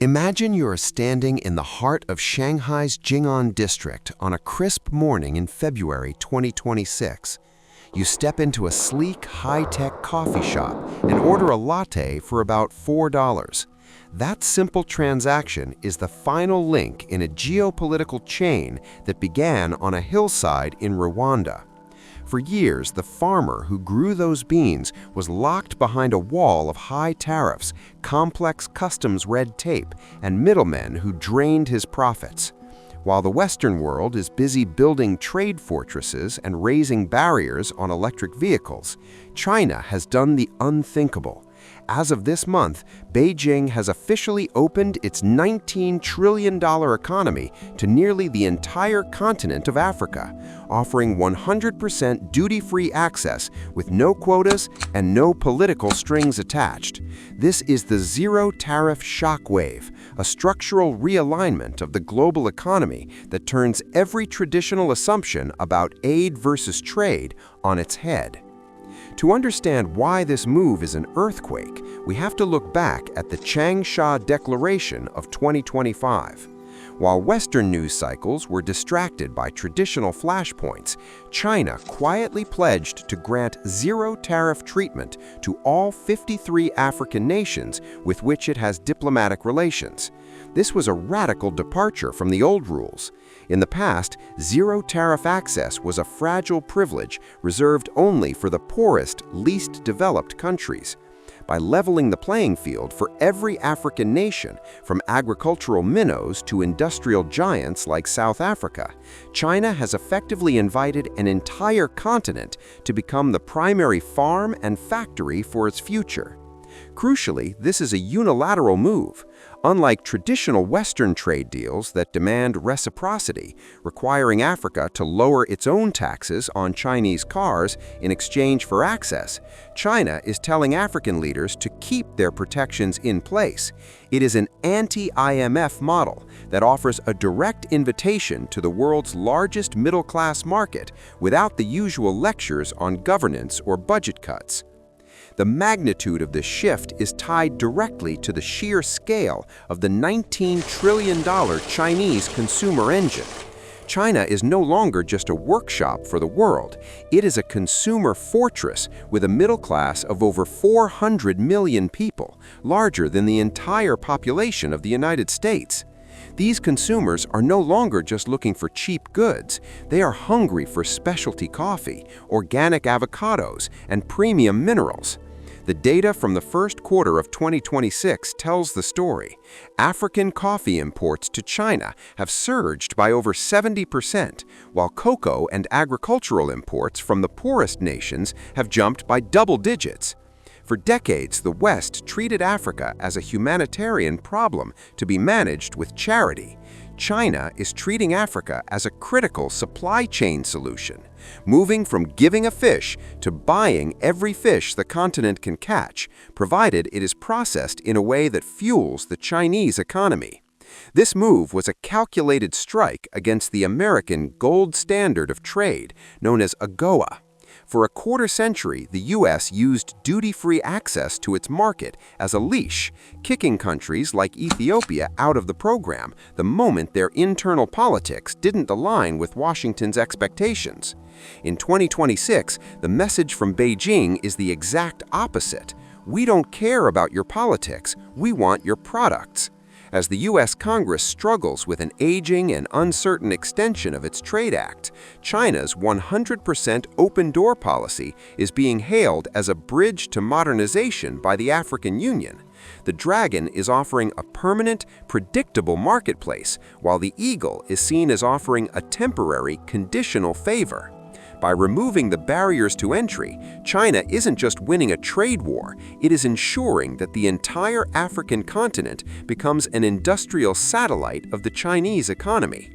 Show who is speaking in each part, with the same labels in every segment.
Speaker 1: Imagine you're standing in the heart of Shanghai's Jing'an district on a crisp morning in February 2026. You step into a sleek, high-tech coffee shop and order a latte for about $4. That simple transaction is the final link in a geopolitical chain that began on a hillside in Rwanda. For years, the farmer who grew those beans was locked behind a wall of high tariffs, complex customs red tape, and middlemen who drained his profits. While the Western world is busy building trade fortresses and raising barriers on electric vehicles, China has done the unthinkable. As of this month, Beijing has officially opened its $19 trillion economy to nearly the entire continent of Africa, offering 100% duty-free access with no quotas and no political strings attached. This is the zero-tariff shockwave, a structural realignment of the global economy that turns every traditional assumption about aid versus trade on its head. To understand why this move is an earthquake, we have to look back at the Changsha Declaration of 2025. While Western news cycles were distracted by traditional flashpoints, China quietly pledged to grant zero-tariff treatment to all 53 African nations with which it has diplomatic relations. This was a radical departure from the old rules. In the past, zero-tariff access was a fragile privilege reserved only for the poorest, least developed countries. By leveling the playing field for every African nation, from agricultural minnows to industrial giants like South Africa, China has effectively invited an entire continent to become the primary farm and factory for its future. Crucially, this is a unilateral move. Unlike traditional Western trade deals that demand reciprocity, requiring Africa to lower its own taxes on Chinese cars in exchange for access, China is telling African leaders to keep their protections in place. It is an anti-IMF model that offers a direct invitation to the world's largest middle-class market without the usual lectures on governance or budget cuts. The magnitude of this shift is tied directly to the sheer scale of the $19 trillion Chinese consumer engine. China is no longer just a workshop for the world. It is a consumer fortress with a middle class of over 400 million people, larger than the entire population of the United States. These consumers are no longer just looking for cheap goods. They are hungry for specialty coffee, organic avocados, and premium minerals. The data from the first quarter of 2026 tells the story. African coffee imports to China have surged by over 70%, while cocoa and agricultural imports from the poorest nations have jumped by double digits. For decades, the West treated Africa as a humanitarian problem to be managed with charity. China is treating Africa as a critical supply chain solution, moving from giving a fish to buying every fish the continent can catch, provided it is processed in a way that fuels the Chinese economy. This move was a calculated strike against the American gold standard of trade, known as AGOA. For a quarter century, the U.S. used duty-free access to its market as a leash, kicking countries like Ethiopia out of the program the moment their internal politics didn't align with Washington's expectations. In 2026, the message from Beijing is the exact opposite. We don't care about your politics, we want your products. As the U.S. Congress struggles with an aging and uncertain extension of its Trade Act, China's 100% open-door policy is being hailed as a bridge to modernization by the African Union. The dragon is offering a permanent, predictable marketplace, while the eagle is seen as offering a temporary, conditional favor. By removing the barriers to entry, China isn't just winning a trade war, it is ensuring that the entire African continent becomes an industrial satellite of the Chinese economy.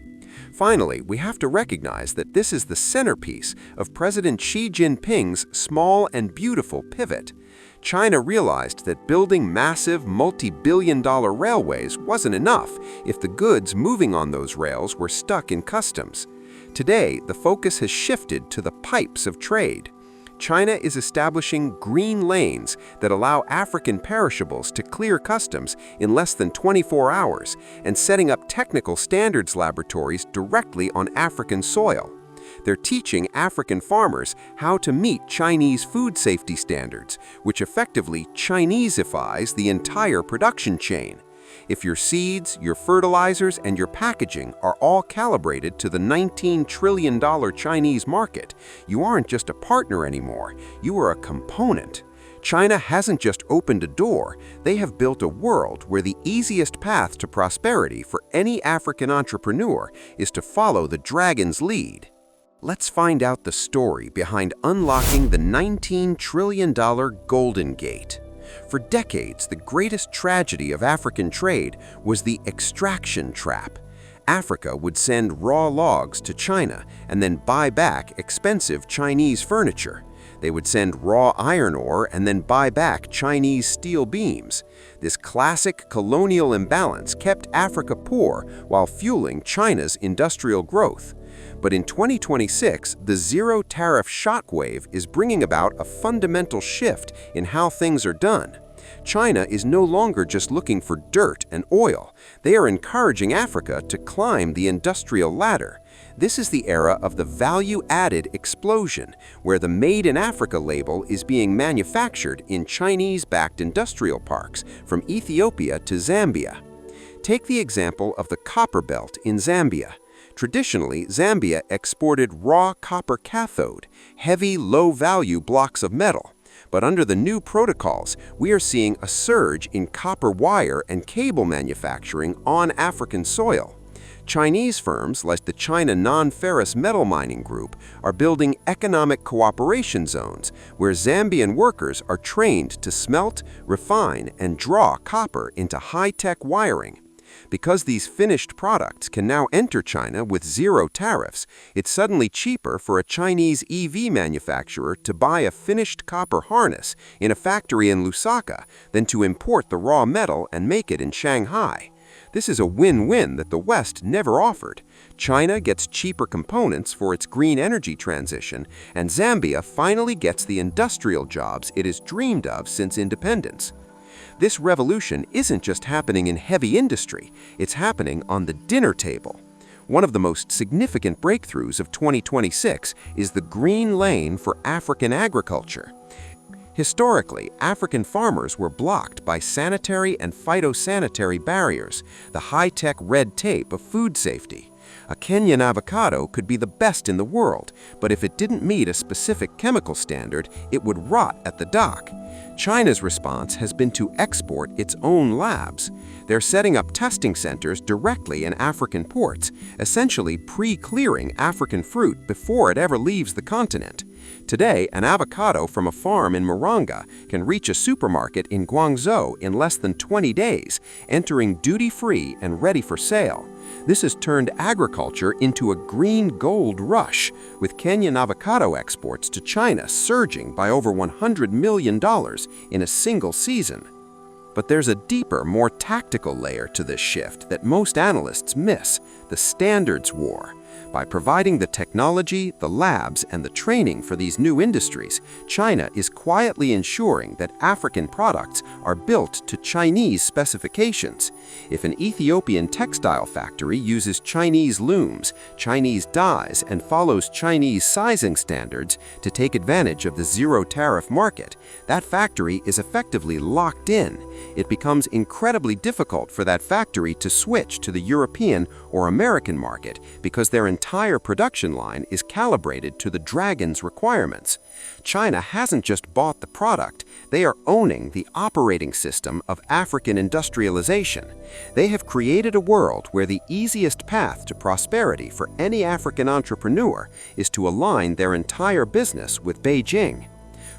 Speaker 1: Finally, we have to recognize that this is the centerpiece of President Xi Jinping's small and beautiful pivot. China realized that building massive, multi-billion-dollar railways wasn't enough if the goods moving on those rails were stuck in customs. Today, the focus has shifted to the pipes of trade. China is establishing green lanes that allow African perishables to clear customs in less than 24 hours and setting up technical standards laboratories directly on African soil. They're teaching African farmers how to meet Chinese food safety standards, which effectively Chinesifies the entire production chain. If your seeds, your fertilizers, and your packaging are all calibrated to the $19 trillion Chinese market, you aren't just a partner anymore, you are a component. China hasn't just opened a door, they have built a world where the easiest path to prosperity for any African entrepreneur is to follow the dragon's lead. Let's find out the story behind unlocking the $19 trillion Golden Gate. For decades, the greatest tragedy of African trade was the extraction trap. Africa would send raw logs to China and then buy back expensive Chinese furniture. They would send raw iron ore and then buy back Chinese steel beams. This classic colonial imbalance kept Africa poor while fueling China's industrial growth. But in 2026, the zero-tariff shockwave is bringing about a fundamental shift in how things are done. China is no longer just looking for dirt and oil. They are encouraging Africa to climb the industrial ladder. This is the era of the value-added explosion, where the Made in Africa label is being manufactured in Chinese-backed industrial parks, from Ethiopia to Zambia. Take the example of the copper belt in Zambia. Traditionally, Zambia exported raw copper cathode, heavy, low-value blocks of metal. But under the new protocols, we are seeing a surge in copper wire and cable manufacturing on African soil. Chinese firms like the China Non-Ferrous Metal Mining Group are building economic cooperation zones where Zambian workers are trained to smelt, refine, and draw copper into high-tech wiring. Because these finished products can now enter China with zero tariffs, it's suddenly cheaper for a Chinese EV manufacturer to buy a finished copper harness in a factory in Lusaka than to import the raw metal and make it in Shanghai. This is a win-win that the West never offered. China gets cheaper components for its green energy transition, and Zambia finally gets the industrial jobs it has dreamed of since independence. This revolution isn't just happening in heavy industry, it's happening on the dinner table. One of the most significant breakthroughs of 2026 is the green lane for African agriculture. Historically, African farmers were blocked by sanitary and phytosanitary barriers, the high-tech red tape of food safety. A Kenyan avocado could be the best in the world, but if it didn't meet a specific chemical standard, it would rot at the dock. China's response has been to export its own labs. They're setting up testing centers directly in African ports, essentially pre-clearing African fruit before it ever leaves the continent. Today, an avocado from a farm in Rwanda can reach a supermarket in Guangzhou in less than 20 days, entering duty-free and ready for sale. This has turned agriculture into a green gold rush, with Kenyan avocado exports to China surging by over $100 million in a single season. But there's a deeper, more tactical layer to this shift that most analysts miss: the standards war. By providing the technology, the labs, and the training for these new industries, China is quietly ensuring that African products are built to Chinese specifications. If an Ethiopian textile factory uses Chinese looms, Chinese dyes, and follows Chinese sizing standards to take advantage of the zero-tariff market, that factory is effectively locked in. It becomes incredibly difficult for that factory to switch to the European or American market because their entire production line is calibrated to the dragon's requirements. China hasn't just bought the product, they are owning the operating system of African industrialization. They have created a world where the easiest path to prosperity for any African entrepreneur is to align their entire business with Beijing.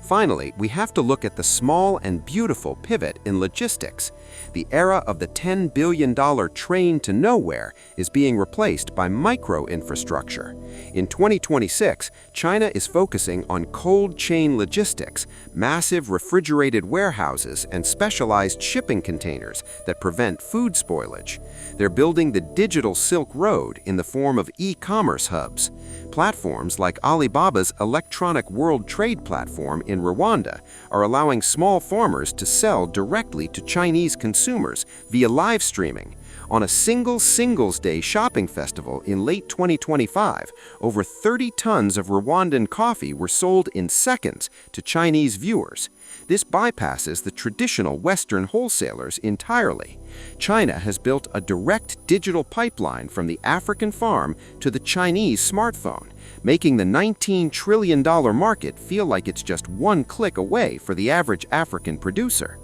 Speaker 1: Finally, we have to look at the small and beautiful pivot in logistics. The era of the $10 billion train to nowhere is being replaced by micro-infrastructure. In 2026, China is focusing on cold chain logistics, massive refrigerated warehouses, and specialized shipping containers that prevent food spoilage. They're building the digital Silk Road in the form of e-commerce hubs. Platforms like Alibaba's Electronic World Trade platform in Rwanda are allowing small farmers to sell directly to Chinese consumers via live streaming. On a single Singles Day shopping festival in late 2025, over 30 tons of Rwandan coffee were sold in seconds to Chinese viewers. This bypasses the traditional Western wholesalers entirely. China has built a direct digital pipeline from the African farm to the Chinese smartphone, making the $19 trillion market feel like it's just one click away for the average African producer.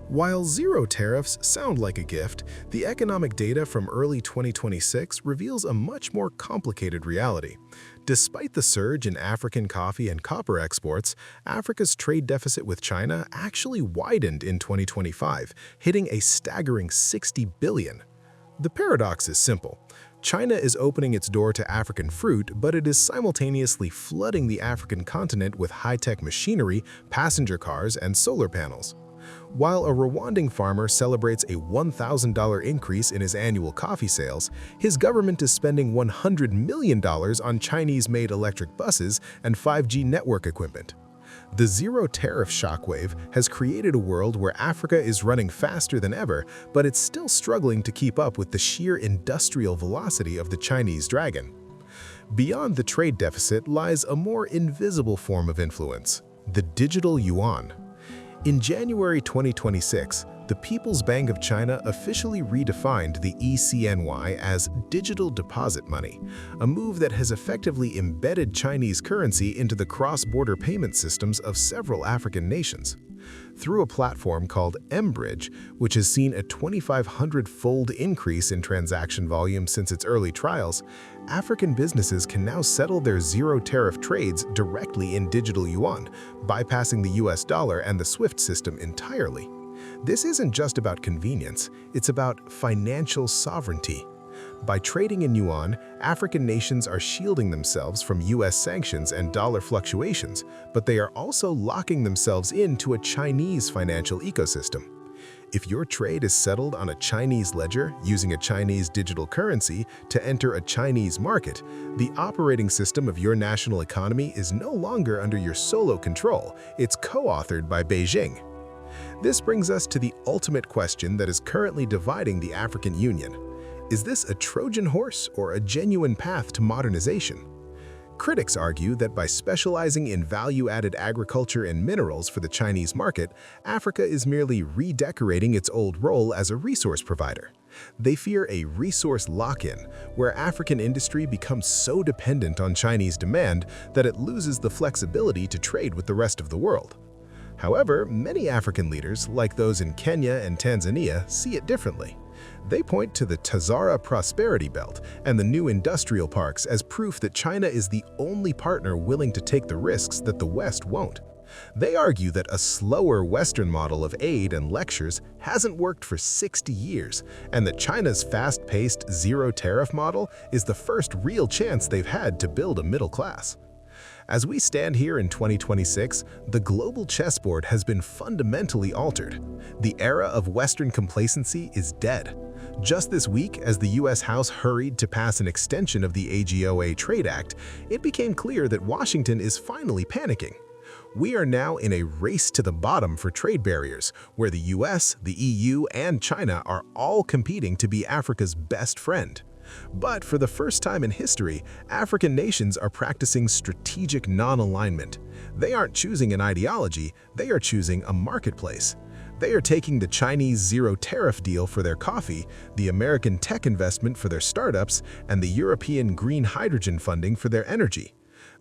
Speaker 2: While zero tariffs sound like a gift, the economic data from early 2026 reveals a much more complicated reality. Despite the surge in African coffee and copper exports, Africa's trade deficit with China actually widened in 2025, hitting a staggering $60 billion. The paradox is simple. China is opening its door to African fruit, but it is simultaneously flooding the African continent with high-tech machinery, passenger cars, and solar panels. While a Rwandan farmer celebrates a $1,000 increase in his annual coffee sales, his government is spending $100 million on Chinese-made electric buses and 5G network equipment. The zero-tariff shockwave has created a world where Africa is running faster than ever, but it's still struggling to keep up with the sheer industrial velocity of the Chinese dragon. Beyond the trade deficit lies a more invisible form of influence: the digital yuan. In January 2026, the People's Bank of China officially redefined the eCNY as digital deposit money, a move that has effectively embedded Chinese currency into the cross-border payment systems of several African nations. Through a platform called mBridge, which has seen a 2,500-fold increase in transaction volume since its early trials, African businesses can now settle their zero-tariff trades directly in digital yuan, bypassing the US dollar and the SWIFT system entirely. This isn't just about convenience, it's about financial sovereignty. By trading in yuan, African nations are shielding themselves from US sanctions and dollar fluctuations, but they are also locking themselves into a Chinese financial ecosystem. If your trade is settled on a Chinese ledger using a Chinese digital currency to enter a Chinese market, the operating system of your national economy is no longer under your solo control, it's co-authored by Beijing. This brings us to the ultimate question that is currently dividing the African Union. Is this a Trojan horse or a genuine path to modernization? Critics argue that by specializing in value-added agriculture and minerals for the Chinese market, Africa is merely redecorating its old role as a resource provider. They fear a resource lock-in, where African industry becomes so dependent on Chinese demand that it loses the flexibility to trade with the rest of the world. However, many African leaders, like those in Kenya and Tanzania, see it differently. They point to the Tazara Prosperity Belt and the new industrial parks as proof that China is the only partner willing to take the risks that the West won't. They argue that a slower Western model of aid and lectures hasn't worked for 60 years, and that China's fast-paced zero-tariff model is the first real chance they've had to build a middle class. As we stand here in 2026, the global chessboard has been fundamentally altered. The era of Western complacency is dead. Just this week, as the US House hurried to pass an extension of the AGOA Trade Act, it became clear that Washington is finally panicking. We are now in a race to the bottom for trade barriers, where the US, the EU, and China are all competing to be Africa's best friend. But for the first time in history, African nations are practicing strategic non-alignment. They aren't choosing an ideology, they are choosing a marketplace. They are taking the Chinese zero-tariff deal for their coffee, the American tech investment for their startups, and the European green hydrogen funding for their energy.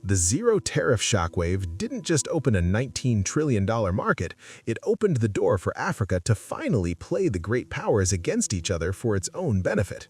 Speaker 2: The zero-tariff shockwave didn't just open a $19 trillion market, it opened the door for Africa to finally play the great powers against each other for its own benefit.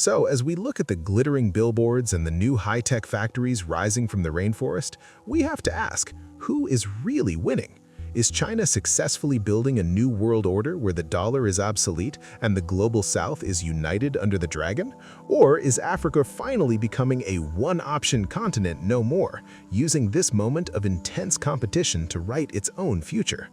Speaker 2: So, as we look at the glittering billboards and the new high-tech factories rising from the rainforest, we have to ask, who is really winning? Is China successfully building a new world order where the dollar is obsolete and the global south is united under the dragon? Or is Africa finally becoming a one-option continent no more, using this moment of intense competition to write its own future?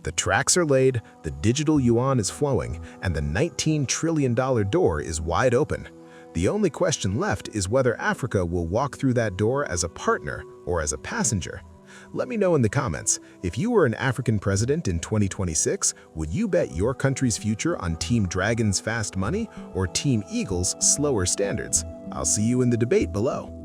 Speaker 2: The tracks are laid, the digital yuan is flowing, and the $19 trillion door is wide open. The only question left is whether Africa will walk through that door as a partner or as a passenger. Let me know in the comments, if you were an African president in 2026, would you bet your country's future on Team Dragon's fast money or Team Eagle's slower standards? I'll see you in the debate below.